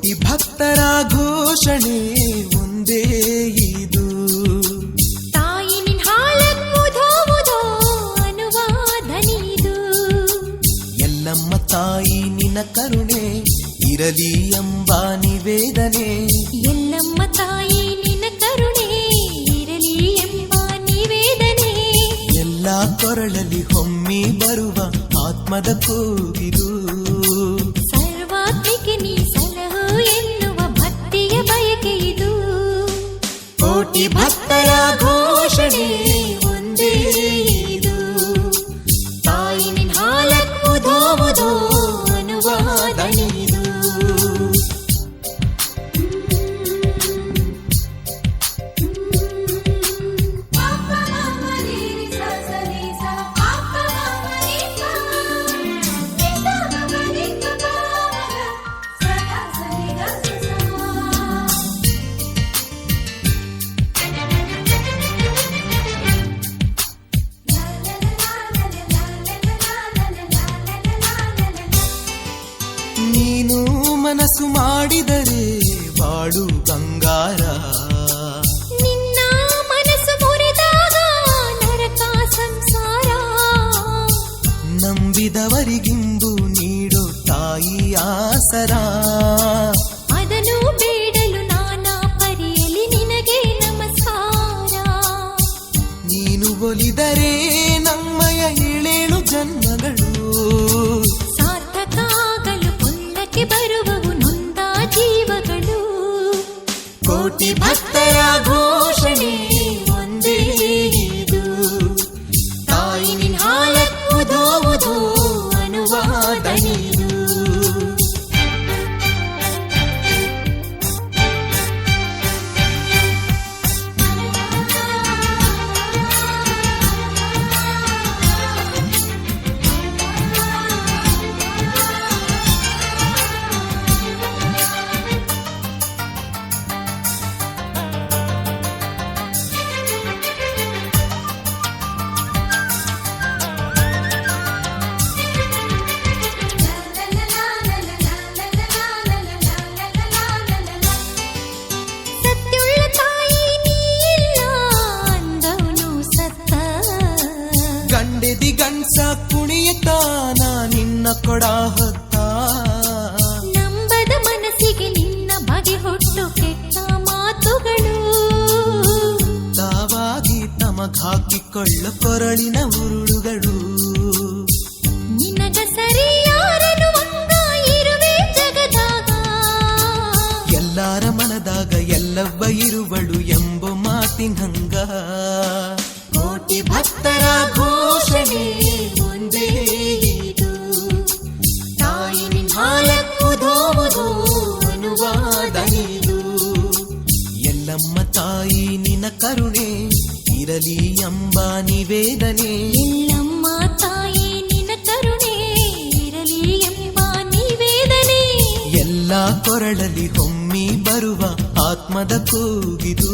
ಕೋಟಿ ಭಕ್ತರ ಘೋಷಣೆ ಒಂದೇ ಇದು. ತಾಯಿ ನಿನ್ ಹಾಲನ್ನುವುದೋ ಅನುವಾದನಿದು. ಎಲ್ಲಮ್ಮ ತಾಯಿ ನಿನ್ನ ಕರುಣೆ ಇರಲಿ ಎಂಬ ನಿವೇದನೆ. ಎಲ್ಲಮ್ಮ ತಾಯಿ ನಿನ್ನ ಕರುಣೆ ಇರಲಿ ಎಂಬ ನಿವೇದನೆ. ಎಲ್ಲ ಕೊರಳಲ್ಲಿ ಹೊಮ್ಮಿ ಬರುವ ಆತ್ಮದ ಕೂಗಿದು. ಸರ್ವಾತ್ಮಿಕೆ ನೀ ಸಲಹು ಎನ್ನುವ ಭಕ್ತಿಯ ಬಯಕೆ ಇದು. ಕೋಟಿ ಭಕ್ತರ ಘೋಷಣೆ ಒಂದೇ ಇದು. ತಾಯಿ ನಿನ್ ಹಾಲನ್ನುವುದೋ ಅನುವಾದನಿದು. ನೀನು ಮನಸ್ಸು ಮಾಡಿದರೆ ಬಾಳು ಬಂಗಾರ. ನಿನ್ನ ಮನಸ್ಸು ಮುರಿದಾಗ ನರಕ ಸಂಸಾರ. ನಂಬಿದವರಿಗಿಂದು ನೀಡೋ ತಾಯಿ ಆಸರ. ಅದನ್ನು ಬೇಡಲು ನಾನಾ ಪರಿಯಲಿ ನಿನಗೆ ನಮಸ್ಕಾರ. ನೀನು ಒಲಿದರೆ ನಮ್ಮಯ 7 ಜನ್ಮಗಳು ಸಾರ್ಥಕಾಗಲು ಕೊಳ್ಳಕ್ಕೆ ಬರುವವು ನೊಂದ ಜೀವಗಳು. ಕೋಟಿ ಭಕ್ತರ ಘೋಷಣೆ ಒಂದೇ ಇದು. ತಾಯಿ ನಿನ್ ಹಾಲನ್ನುವುದೋ ಅನುವಾದನಿದು. ಸತ್ಯುಳ್ಳ ತಾಯಿ ನೀಲ್ಲ ಅಂದವನು ಸತ್ತ. ಗಂಡೆದಿ ಗಂಡ್ಸ ಕುಣಿಯತಾನ ನಿನ್ನ ಕೊಡ ಹೊತ್ತ. ನಂಬದ ಮನಸ್ಸಿಗೆ ನಿನ್ನ ಬಗೆ ಹೊಟ್ಟು ಕೆಟ್ಟ ಮಾತುಗಳು. ತಾವಾಗಿ ತಮಗಾಕಿಕೊಳ್ಳ ಕೊರಳಿನ ಉರುಳುಗಳು. ನಿನಗ ಸರಿಯಾರನು ಅಂಗ ಇರುವೆ ಜಗದಾಗ. ಎಲ್ಲಾರ ಮನದಾಗ ಎಲ್ಲವ್ವ ಇರುವಳು ಎಂಬ ಮಾತಿನಂಗ. ಕೋಟಿ ಭಕ್ತರ ಘೋಷಣೆ ಒಂದೇ ಇದು. ತಾಯಿ ನಿನ್ ಹಾಲನ್ನುವುದೋ ಅನುವಾದನಿದು. ಎಲ್ಲಮ್ಮ ತಾಯಿ ನಿನ್ನ ಕರುಣೆ ಇರಲಿ ಎಂಬ ನಿವೇದನೆ. ಎಲ್ಲಮ್ಮ ತಾಯಿ ನಿನ್ನ ಕರುಣೆ ಇರಲಿ ಎಂಬ ನಿವೇದನೆ. ಎಲ್ಲ ಕೊರಳಲ್ಲಿ ಹೊಮ್ಮಿ ಬರುವ ಆತ್ಮದ ಕೂಗಿದು.